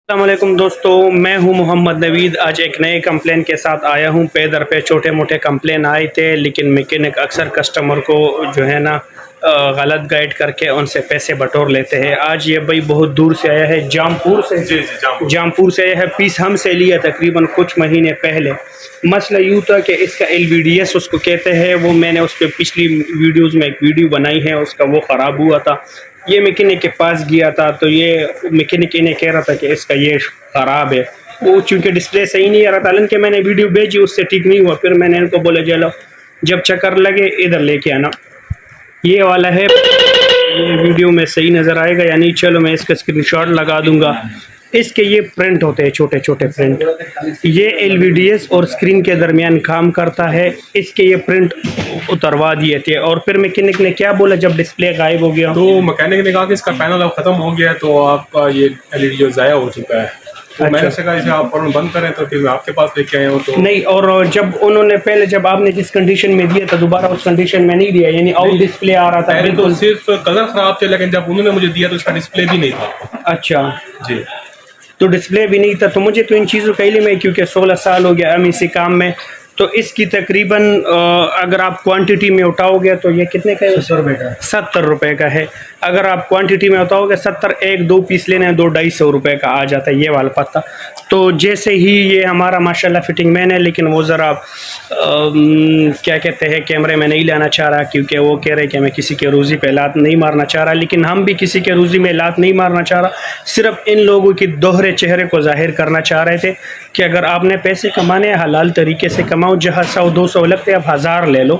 السلام علیکم دوستو، میں ہوں محمد نوید۔ آج ایک نئے کمپلین کے ساتھ آیا ہوں۔ پے در پہ چھوٹے موٹے کمپلین آئے تھے، لیکن میکینک اکثر کسٹمر کو جو ہے نا غلط گائیڈ کر کے ان سے پیسے بٹور لیتے ہیں۔ آج یہ بھائی بہت دور سے آیا ہے، جامپور سے جامپور سے آیا ہے۔ پیس ہم سے لیا تقریباً کچھ مہینے پہلے۔ مسئلہ یوں تھا کہ اس کا LVDS اس کو کہتے ہیں، وہ میں نے اس پہ پچھلی ویڈیوز میں ایک ویڈیو بنائی ہے، اس کا وہ خراب ہوا تھا۔ یہ میکینک کے پاس گیا تھا تو یہ میکینک انہیں کہہ رہا تھا کہ اس کا یہ خراب ہے، وہ چونکہ ڈسپلے صحیح نہیں آ رہا تھا، حالانکہ میں نے ویڈیو بھیجی اس سے ٹھیک نہیں ہوا۔ پھر میں نے ان کو بولا چلو جب چکر لگے ادھر لے کے آنا۔ یہ والا ہے، یہ ویڈیو میں صحیح نظر آئے گا یا نہیں، چلو میں اس کا اسکرین شاٹ لگا دوں گا۔ اس کے یہ پرنٹ ہوتے ہیں، چھوٹے چھوٹے پرنٹ، یہ LVDS اور اسکرین کے درمیان کام کرتا ہے۔ اس کے یہ پرنٹ اتروا دیے تھے، اور پھر میکینک نے کیا بولا جب ڈسپلے غائب ہو گیا؟ تو میکینک نے کہا کہ اس کا پینل اب ختم ہو گیا ہے، تو آپ کا یہ LED جو ضائع ہو چکا ہے۔ تو میں نے کہا اسے آپ فوراً بند کریں، تو پھر میں آپ کے پاس لے کے آیا ہوں۔ تو نہیں، اور جب انہوں نے پہلے جب آپ نے جس کنڈیشن میں دیا تھا دوبارہ اس کنڈیشن میں نہیں دیا، یعنی آؤٹ ڈسپلے آ رہا تھا پہلے تو بالکل؟ صرف کلر خراب تھے، لیکن جب انہوں نے مجھے دیا تو اس کا ڈسپلے بھی نہیں تھا۔ اچھا جی، تو ڈسپلے بھی نہیں تھا، تو مجھے تو ان چیزوں کا علم ہے کیونکہ 16 سال ہو گیا ہم اسی کام میں۔ تو اس کی تقریباً اگر آپ کوانٹٹی میں اٹھاؤ گے تو یہ کتنے کا ہے؟ 70 روپے کا ہے۔ اگر آپ کوانٹٹی میں اٹھاؤ گے 70، ایک دو پیس لینے ہیں 200-250 روپے کا آ جاتا ہے یہ والا پتہ۔ تو جیسے ہی یہ ہمارا ماشاءاللہ فٹنگ مین ہے، لیکن وہ ذرا کیا کہتے ہیں کیمرے میں نہیں لانا چاہ رہا، کیونکہ وہ کہہ رہے کہ میں کسی کے روزی پہ لات نہیں مارنا چاہ رہا، لیکن ہم بھی کسی کے روزی میں لات نہیں مارنا چاہ رہا، صرف ان لوگوں کی دوہرے چہرے کو ظاہر کرنا چاہ رہے تھے کہ اگر آپ نے پیسے کمانے ہیں حلال طریقے سے کماؤ، جہاں 100-200 لگتے آپ 1000 لے لو،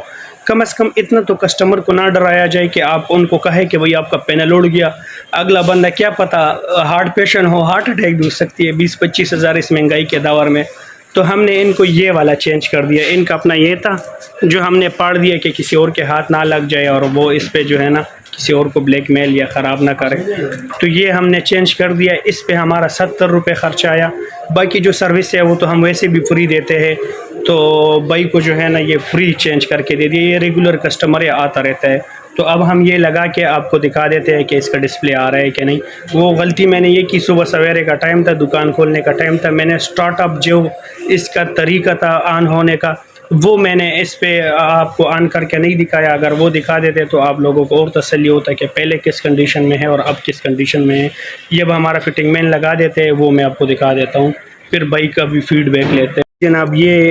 کم از کم اتنا تو کسٹمر کو نہ ڈرایا جائے کہ آپ ان کو کہے کہ بھئی آپ کا پینل اڑ گیا۔ اگلا بندہ کیا پتہ ہارٹ پیشنٹ ہو، ہارٹ اٹیک بھی ہو سکتی ہے 20-25 ہزار اس مہنگائی کے دور میں۔ تو ہم نے ان کو یہ والا چینج کر دیا، ان کا اپنا یہ تھا جو ہم نے پاڑ دیا کہ کسی اور کے ہاتھ نہ لگ جائے اور وہ اس پہ جو ہے نا کسی اور کو بلیک میل یا خراب نہ کرے، تو یہ ہم نے چینج کر دیا۔ اس پہ ہمارا 70 روپے خرچ آیا، باقی جو سروس ہے وہ تو ہم ویسے بھی فری دیتے ہیں، تو بھائی کو جو ہے نا یہ فری چینج کر کے دے دیا، یہ ریگولر کسٹمر ہے آتا رہتا ہے۔ تو اب ہم یہ لگا کے آپ کو دکھا دیتے ہیں کہ اس کا ڈسپلے آ رہا ہے کہ نہیں۔ وہ غلطی میں نے یہ کی، صبح سویرے کا ٹائم تھا، دکان کھولنے کا ٹائم تھا، میں نے سٹارٹ اپ جو اس کا طریقہ تھا آن ہونے کا وہ میں نے اس پہ آپ کو آن کر کے نہیں دکھایا۔ اگر وہ دکھا دیتے تو آپ لوگوں کو اور تسلی ہوتا کہ پہلے کس کنڈیشن میں ہے اور اب کس کنڈیشن میں ہے۔ یہ اب ہمارا فٹنگ مین لگا دیتے ہیں، وہ میں آپ کو دکھا دیتا ہوں، پھر بھائی کا بھی فیڈ بیک لیتے ہیں۔ جناب یہ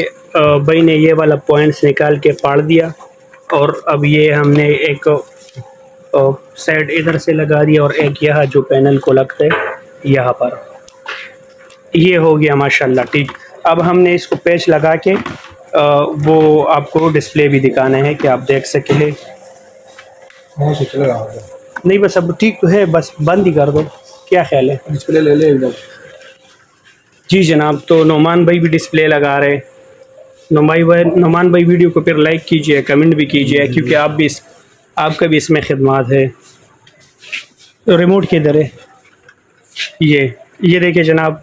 بھائی نے یہ والا پوائنٹس نکال کے پاڑ دیا، اور اب یہ ہم نے ایک سائڈ ادھر سے لگا دیا اور ایک یہاں جو پینل کو لگتا ہے یہاں پر، یہ ہو گیا ماشاءاللہ ٹھیک۔ اب ہم نے اس کو پیچ لگا کے وہ آپ کو ڈسپلے بھی دکھانا ہے کہ آپ دیکھ سکیں۔ نہیں بس اب ٹھیک تو ہے، بس بند ہی کر دو، کیا خیال ہے؟ ڈسپلے لے لے ایک جی جناب، تو نعمان بھائی بھی ڈسپلے لگا رہے۔ نعمان بھائی ویڈیو کو پھر لائک کیجئے، کمنٹ بھی کیجئے، کیونکہ آپ کا بھی اس میں خدمات ہے۔ ریموٹ کدھر ہے؟ یہ دیکھیں جناب،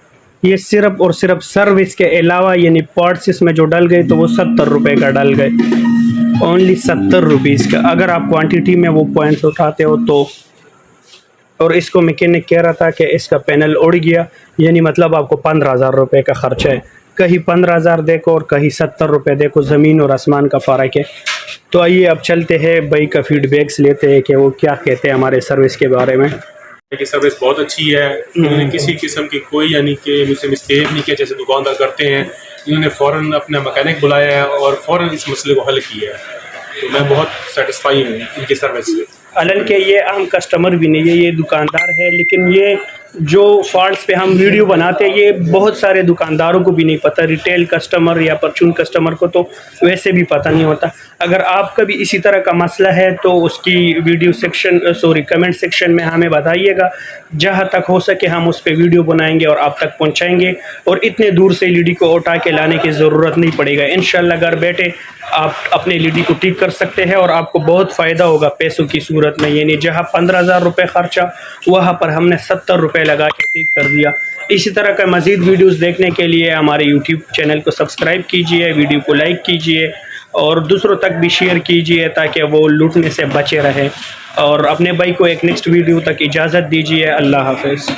یہ صرف اور صرف سروس کے علاوہ یعنی پارٹس اس میں جو ڈل گئے تو وہ 70 روپے کا ڈل گئے، اونلی 70 روپیز کا، اگر آپ کوانٹیٹی میں وہ پوائنٹس اٹھاتے ہو تو۔ اور اس کو میکینک کہہ رہا تھا کہ اس کا پینل اڑ گیا، یعنی مطلب آپ کو 15,000 روپے کا خرچہ ہے، کہیں 15,000 دیکھو اور کہیں 70 روپے دیکھو، زمین اور آسمان کا فرق ہے۔ تو آئیے اب چلتے ہیں بھائی کا فیڈ بیکس لیتے ہیں کہ وہ کیا کہتے ہیں ہمارے سروس کے بارے میں۔ کی سروس بہت اچھی ہے، انہوں نے کسی قسم کی کوئی یعنی کہ مجھ سے مسٹیک نہیں کیا جیسے دکاندار کرتے ہیں۔ انہوں نے فوراً اپنا مکینک بلایا ہے اور فوراً اس مسئلے کو حل کیا ہے، تو میں بہت سیٹسفائی ہوں ان کی سروس سے۔ حالانکہ یہ عام کسٹمر بھی نہیں ہے، یہ دکاندار ہے، لیکن یہ جو فالٹس پہ ہم ویڈیو بناتے ہیں یہ بہت سارے دکانداروں کو بھی نہیں پتہ، ریٹیل کسٹمر یا پرچون کسٹمر کو تو ویسے بھی پتہ نہیں ہوتا۔ اگر آپ کا بھی اسی طرح کا مسئلہ ہے تو اس کی کمنٹ سیکشن میں ہمیں بتائیے گا، جہاں تک ہو سکے ہم اس پہ ویڈیو بنائیں گے اور آپ تک پہنچائیں گے، اور اتنے دور سے LED کو اٹھا کے لانے کی ضرورت نہیں پڑے گا۔ انشاءاللہ گھر بیٹھے آپ اپنے LED کو ٹھیک کر سکتے ہیں اور آپ کو بہت فائدہ ہوگا پیسوں کی صورت میں، یعنی جہاں 15,000 روپے خرچہ وہاں پر ہم نے 70 روپے لگا کے ٹھیک کر دیا۔ اسی طرح کا مزید ویڈیوز دیکھنے کے لیے ہمارے YouTube چینل کو سبسکرائب کیجئے، ویڈیو کو لائک کیجئے اور دوسروں تک بھی شیئر کیجئے تاکہ وہ لوٹنے سے بچے رہے، اور اپنے بھائی کو ایک نیکسٹ ویڈیو تک اجازت دیجئے۔ اللہ حافظ۔